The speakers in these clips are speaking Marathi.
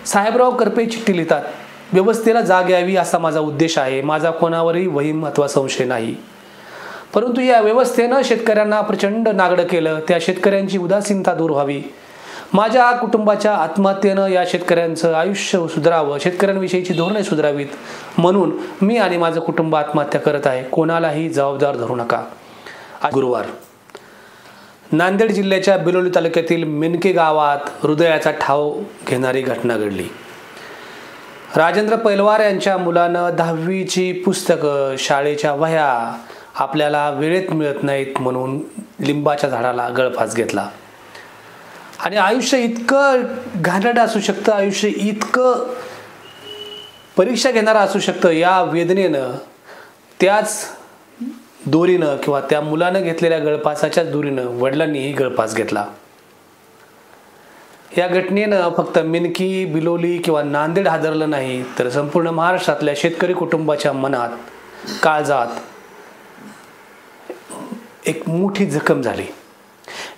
साहेबराव करपे चिठ्ठी लिहितात, व्यवस्थेला जाग यावी असा माझा उद्देश आहे. माझा कोणावरही वहीम अथवा संशय नाही. परंतु या व्यवस्थेनं शेतकऱ्यांना प्रचंड नागडं केलं. त्या शेतकऱ्यांची उदासीनता दूर व्हावी, माझ्या कुटुंबाच्या आत्महत्येनं या शेतकऱ्यांचं आयुष्य सुधारावं, शेतकऱ्यांविषयीची धोरणे सुधारावीत म्हणून मी आणि माझं कुटुंब आत्महत्या करत आहे. कोणालाही जबाबदार धरू नका. गुरुवार नांदेड जिल्ह्याच्या बिलोली तालुक्यातील मिनके गावात हृदयाचा ठाव घेणारी घटना घडली. राजेंद्र पैलवार यांच्या मुलानं 10वीची पुस्तकं, शाळेच्या वह्या आपल्याला वेळेत मिळत नाहीत म्हणून लिंबाच्या झाडाला गळफास घेतला. आणि आयुष्य इतकं घाणेरडं असू शकतं, आयुष्य इतकं परीक्षा घेणारं असू शकतं. या वेदनेनं, त्याच दोरीनं किंवा त्या मुलानं घेतलेल्या गळफासाच्याच दोरीनं वडिलांनीही गळफास घेतला. या घटनेनं फक्त मिनकी, बिलोली किंवा नांदेड हादरलं नाही, तर संपूर्ण महाराष्ट्रातल्या शेतकरी कुटुंबाच्या मनात, काळजात एक मोठी जखम झाली.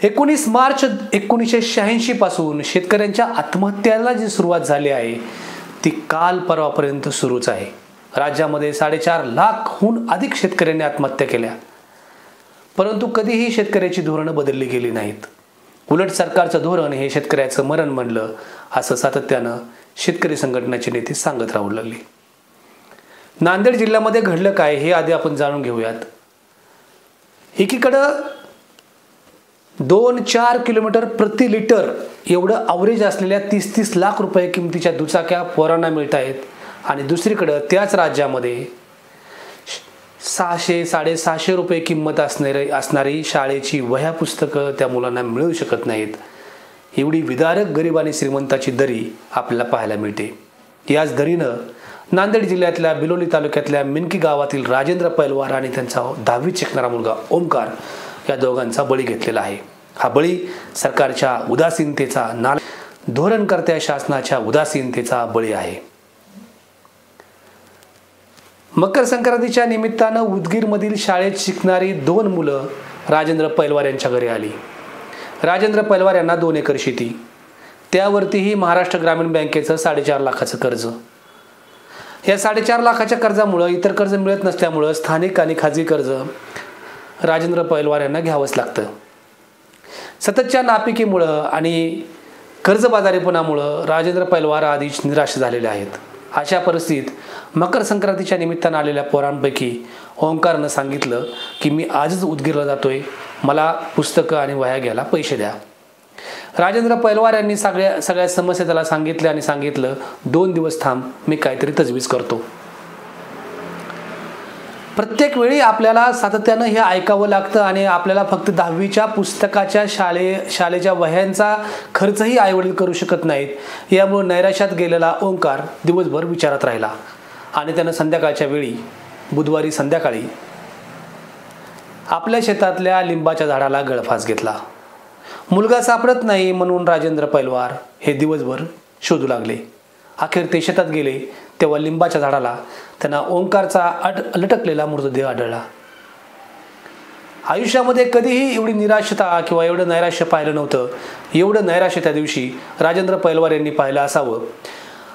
19 मार्च 1986 पासून शेतकऱ्यांच्या आत्महत्याला जी सुरुवात झाली आहे ती काल परवापर्यंत सुरूच आहे. राज्यामध्ये 4.5 लाखहून अधिक शेतकऱ्यांनी आत्महत्या केल्या, परंतु कधीही शेतकऱ्याची धोरणं बदलली गेली नाहीत. उलट सरकारचं धोरण हे शेतकऱ्याचं मरण म्हणलं असं सातत्यानं शेतकरी संघटनेचे नेते सांगत राहू लागले. नांदेड जिल्ह्यामध्ये घडलं काय हे आधी आपण जाणून घेऊयात. एकीकडं 2-4 किलोमीटर प्रति लिटर एवढं ॲव्हरेज असलेल्या 30-30 लाख रुपये किमतीच्या दुचाक्या पोरांना मिळत आहेत, आणि दुसरीकडं त्याच राज्यामध्ये 600-650 रुपये किंमत असणारी शाळेची वह्या पुस्तकं त्या मुलांना मिळू शकत नाहीत. एवढी विदारक गरीब आणि श्रीमंताची दरी आपल्याला पाहायला मिळते. याच दरीनं नांदेड जिल्ह्यातल्या बिलोली तालुक्यातल्या मिनकी गावातील राजेंद्र पैलवार आणि त्यांचा 10वीत शिकणारा मुलगा ओंकार या दोघांचा बळी घेतलेला आहे. हा बळी सरकारच्या उदासीनतेचा, धोरणकर्त्या शासनाच्या उदासीनतेचा बळी आहे. मकर संक्रांतीच्या निमित्तानं उदगीरमधील शाळेत शिकणारी 2 मुलं राजेंद्र पैलवार यांच्या घरी आली. राजेंद्र पैलवार यांना 2 एकर शेती, त्यावरतीही महाराष्ट्र ग्रामीण बँकेचं 4.5 लाखाचं कर्ज. या 4.5 लाखाच्या कर्जामुळं इतर कर्ज मिळत नसल्यामुळं स्थानिक आणि खाजगी कर्ज राजेंद्र पैलवार यांना घ्यावंच लागतं. सततच्या नापिकीमुळं आणि कर्जबाजारीपणामुळं राजेंद्र पैलवार आधीच निराश झालेले आहेत. अशा परिस्थितीत मकर संक्रांतीच्या निमित्तानं आलेल्या पोरांपैकी ओंकारनं सांगितलं की मी आजच उदगीरला जातोय, मला पुस्तकं आणि वह्या घ्यायला पैसे द्या. राजेंद्र पैलवार यांनी सगळ्या समस्या त्याला सांगितल्या आणि सांगितलं 2 दिवस थांब, मी काहीतरी तजवीज करतो. प्रत्येक वेळी आपल्याला सातत्यानं हे ऐकावं लागतं आणि आपल्याला फक्त 10वीच्या पुस्तकाच्या शाळेच्या वह्यांचा खर्चही आईवडील करू शकत नाहीत. यामुळे नैराश्यात गेलेला ओंकार दिवसभर विचारात राहिला आणि त्यानं संध्याकाळच्या वेळी, बुधवारी संध्याकाळी, आपल्या शेतातल्या लिंबाच्या झाडाला गळफास घेतला. मुलगा सापडत नाही म्हणून राजेंद्र पैलवार हे दिवसभर शोधू लागले. अखेर ते शेतात गेले तेव्हा लिंबाच्या झाडाला त्यांना ओंकारचा लटकलेला मृतदेह आढळला. आयुष्यामध्ये कधीही एवढी निराशता किंवा एवढं नैराश्य पाहिलं नव्हतं. एवढं नैराश्य त्या दिवशी राजेंद्र पैलवार यांनी पाहिलं असावं.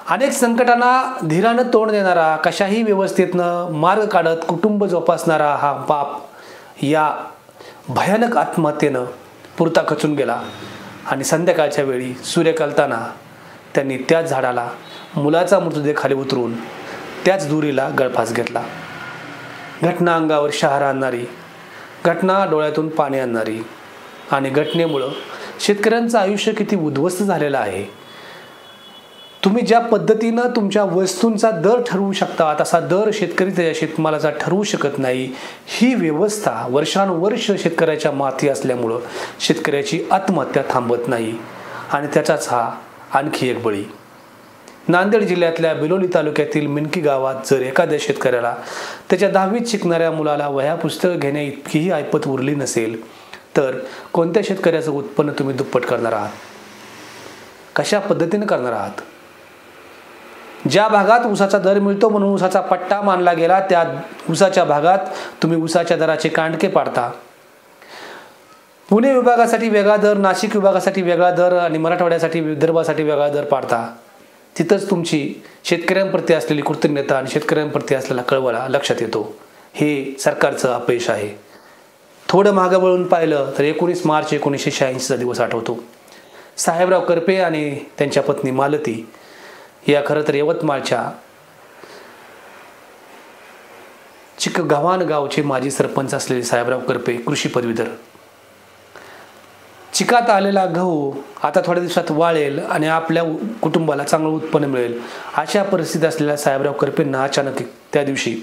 अनेक संकटांना धीरानं तोंड देणारा, कशाही व्यवस्थेतनं मार्ग काढत कुटुंब जोपासणारा हा बाप या भयानक आत्महत्येनं पुरता खचून गेला आणि संध्याकाळच्या वेळी सूर्य कलताना त्यांनी त्याच झाडाला मुलाचा मृतदेह खाली उतरून त्याच दोरीला गळफास घेतला. घटना अंगावर शहारा आणणारी, घटना डोळ्यातून पाणी आणणारी आणि घटनेमुळं शेतकऱ्यांचं आयुष्य किती उद्ध्वस्त झालेलं आहे. तुम्ही ज्या पद्धतीनं तुमच्या वस्तूंचा दर ठरवू शकता तसा दर शेतकरी त्याच्या शेतमालाचा ठरवू शकत नाही. ही व्यवस्था वर्षानुवर्ष शेतकऱ्याच्या माथी असल्यामुळं शेतकऱ्याची आत्महत्या थांबत नाही आणि त्याचाच हा आणखी एक बळी. नांदेड जिल्ह्यातल्या बिलोली तालुक्यातील मिनकी गावात जर एखाद्या शेतकऱ्याला त्याच्या 10वीत शिकणाऱ्या मुलाला वह्या पुस्तकं घेण्या इतकीही ऐपत उरली नसेल तर कोणत्या शेतकऱ्याचं उत्पन्न तुम्ही दुप्पट करणार आहात? कशा पद्धतीने करणार आहात? ज्या भागात ऊसाचा दर मिळतो म्हणून ऊसाचा पट्टा मानला गेला त्या ऊसाच्या भागात तुम्ही ऊसाच्या दराचे कांडके पाडता. पुणे विभागासाठी वेगळा दर, नाशिक विभागासाठी वेगळा दर आणि मराठवाड्यासाठी, विदर्भासाठी वेगळा दर पाडता. तिथंच तुमची शेतकऱ्यांप्रती असलेली कृतज्ञता आणि शेतकऱ्यांप्रती असलेला कळवळा लक्षात येतो. हे सरकारचं अपयश आहे. थोडं मागं वळून पाहिलं तर 19 मार्च 1986चा दिवस आठवतो. साहेबराव करपे आणि त्यांच्या पत्नी मालती या खरं तर यवतमाळच्या चिकगव्हाण गावचे माजी सरपंच असलेले साहेबराव करपे कृषी पदवीधर. चिकात आलेला गहू आता थोड्या दिवसात वाळेल आणि आपल्या कुटुंबाला चांगलं उत्पन्न मिळेल अशा परिस्थिती असलेल्या साहेबराव करपेंना अचानक त्या दिवशी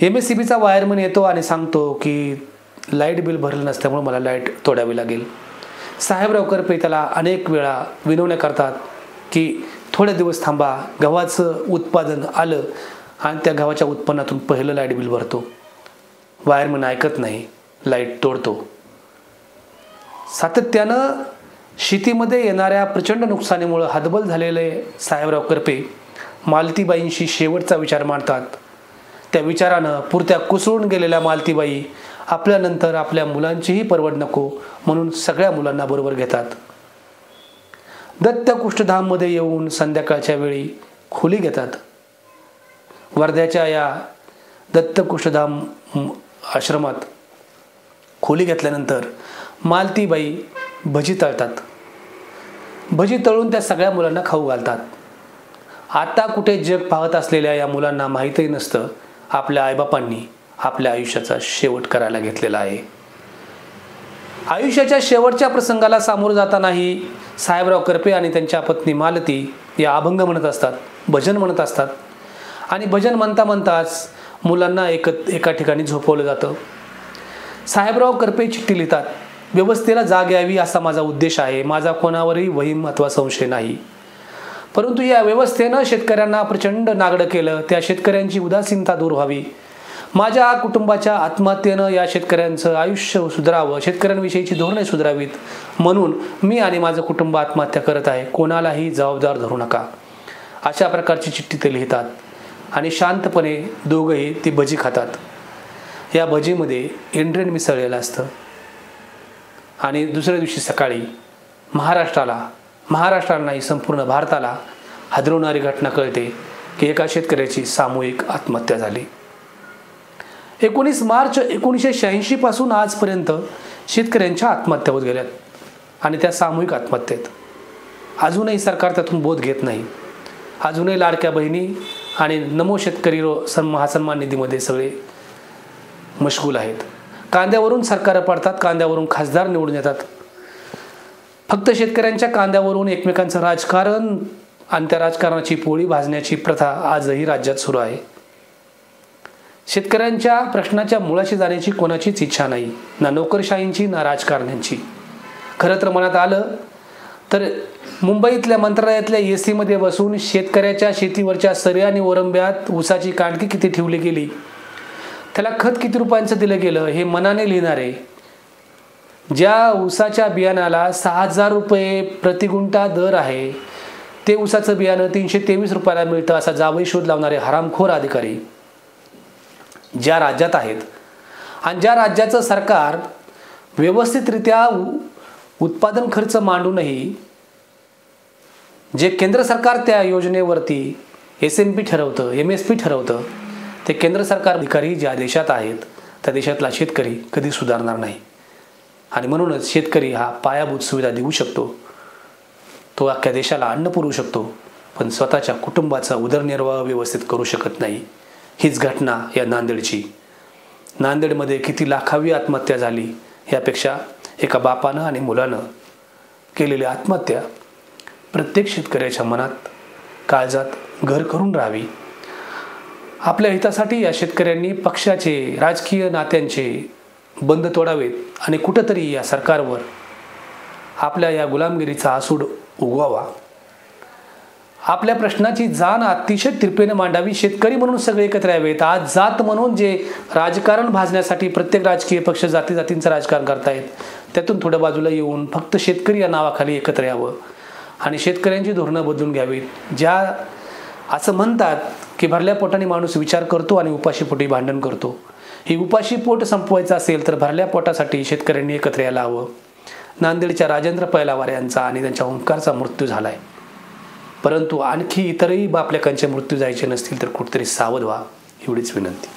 MSCBचा वायरमन येतो आणि सांगतो की लाईट बिल भरलं नसल्यामुळे मला लाईट तोडावी लागेल. साहेबराव करपे त्याला अनेक वेळा विनवण्या करतात की थोडे दिवस थांबा, गव्हाचं उत्पादन आलं आणि त्या गव्हाच्या उत्पन्नातून पहिलं लाईट बिल भरतो. वायरमन ऐकत नाही, लाईट तोडतो. सातत्यानं शेतीमध्ये येणाऱ्या प्रचंड नुकसानीमुळे हतबल झालेले साहेबराव करपे मालतीबाईंशी शेवटचा विचार मांडतात. त्या विचारानं पुरत्या कुसळून गेलेल्या मालतीबाई आपल्यानंतर आपल्या मुलांचीही परवड नको म्हणून सगळ्या मुलांना बरोबर घेतात. दत्त कुष्ठधाममध्ये येऊन संध्याकाळच्या वेळी खोली घेतात. वर्ध्याच्या या दत्त कुष्ठधाम आश्रमात खोली घेतल्यानंतर मालतीबाई भजी तळतात. भजी तळून त्या सगळ्या मुलांना खाऊ घालतात. आता कुठे जग पाहत असलेल्या या मुलांना माहीतही नसतं आपल्या आईबापांनी आपल्या आयुष्याचा शेवट करायला घेतलेला आहे. आयुष्याच्या शेवटच्या प्रसंगाला सामोरं जातानाही साहेबराव करपे आणि त्यांच्या पत्नी मालती या अभंग म्हणत असतात, भजन म्हणत असतात आणि भजन म्हणता म्हणताच मुलांना एका ठिकाणी झोपवलं जातं. साहेबराव करपे चिठ्ठी लिहितात, व्यवस्थेला जाग यावी असा माझा उद्देश आहे. माझा कोणावरही वहीम अथवा संशय नाही. परंतु या व्यवस्थेनं शेतकऱ्यांना प्रचंड नागडं केलं. त्या शेतकऱ्यांची उदासीनता दूर व्हावी. माझ्या कुटुंबाच्या आत्महत्येनं या शेतकऱ्यांचं आयुष्य सुधारावं, शेतकऱ्यांविषयीची धोरणे सुधारावीत म्हणून मी आणि माझं कुटुंब आत्महत्या करत आहे. कोणालाही जबाबदार धरू नका. अशा प्रकारची चिठ्ठी ते लिहितात आणि शांतपणे दोघंही ती भजी खातात. या भजीमध्ये एंड्रेन मिसळलेलं असतं आणि दुसऱ्या दिवशी सकाळी महाराष्ट्राला नाही संपूर्ण भारताला हादरवणारी घटना कळते की एका शेतकऱ्याची सामूहिक आत्महत्या झाली. 19 मार्च 1986 पासून आजपर्यंत शेतकऱ्यांच्या आत्महत्या होत गेल्यात आणि त्या सामूहिक आत्महत्येत. अजूनही सरकार त्यातून बोध घेत नाही. अजूनही लाडक्या बहिणी आणि नमो शेतकरी महासन्मान निधीमध्ये सगळे मशगूल आहेत. कांद्यावरून सरकार पडतात, कांद्यावरून खासदार निवडून येतात. फक्त शेतकऱ्यांच्या कांद्यावरून एकमेकांचं राजकारण आणि त्या राजकारणाची पोळी भाजण्याची प्रथा आजही राज्यात सुरू आहे. शेतकऱ्यांच्या प्रश्नाच्या मुळाशी जाण्याची कोणाचीच इच्छा नाही, ना नोकरशाहींची ना राजकारण्यांची. खरं तर मनात आलं तर मुंबईतल्या मंत्रालयातल्या AC बसून शेतकऱ्याच्या शेतीवरच्या सरी आणि ओरंब्यात ऊसाची कांडकी किती ठेवली गेली, त्याला खत किती रुपयांचं दिलं गेलं हे मनाने लिहिणारे, ज्या ऊसाच्या बियाणाला 6,000 रुपये प्रतिगुंठा दर आहे ते ऊसाचं बियाणं 323 रुपयाला मिळतं असा जावई शोध लावणारे हरामखोर अधिकारी ज्या राज्यात आहेत आणि ज्या राज्याचं सरकार व्यवस्थितरित्या उत्पादन खर्च मांडूनही जे केंद्र सरकार त्या योजनेवरती SMP ठरवतं, MSP ठरवतं, ते केंद्र सरकार अधिकारी ज्या देशात आहेत त्या देशातला शेतकरी कधी सुधारणार नाही. आणि म्हणूनच शेतकरी हा पायाभूत सुविधा देऊ शकतो, तो अख्ख्या देशाला अन्न पुरवू शकतो, पण स्वतःच्या कुटुंबाचा उदरनिर्वाह व्यवस्थित करू शकत नाही. हीच घटना या नांदेडची. नांदेडमध्ये किती लाखावी आत्महत्या झाली यापेक्षा एका बापानं आणि मुलानं केलेली आत्महत्या प्रत्येक शेतकऱ्याच्या मनात काळजात घर करून राहावी. आपल्या हितासाठी या शेतकऱ्यांनी पक्षाचे राजकीय नात्यांचे बंद तोडावेत आणि कुठंतरी या सरकारवर आपल्या या गुलामगिरीचा आसूड उगवावा. आपल्या प्रश्नाची जाण अतिशय तिरपेने मांडावी. शेतकरी म्हणून सगळे एकत्र यावेत. आज जात म्हणून जे राजकारण भाजण्यासाठी प्रत्येक राजकीय पक्ष जातीचं राजकारण करतायत त्यातून थोड्या बाजूला येऊन फक्त शेतकरी या नावाखाली एकत्र यावं आणि शेतकऱ्यांची धोरणं बदलून घ्यावीत. ज्या असं म्हणतात की भरल्या पोटाने माणूस विचार करतो आणि उपाशीपोटी भांडण करतो. ही उपाशी पोट संपवायचं असेल तर भरल्या पोटासाठी शेतकऱ्यांनी एकत्र यायला हवं. नांदेडच्या राजेंद्र पैलावार यांचा आणि त्यांच्या ओंकारचा मृत्यू झालाय. परंतु आणखी इतरही बापलेकांचे मृत्यू जायचे नसतील तर कुठेतरी सावध व्हा, एवढीच विनंती.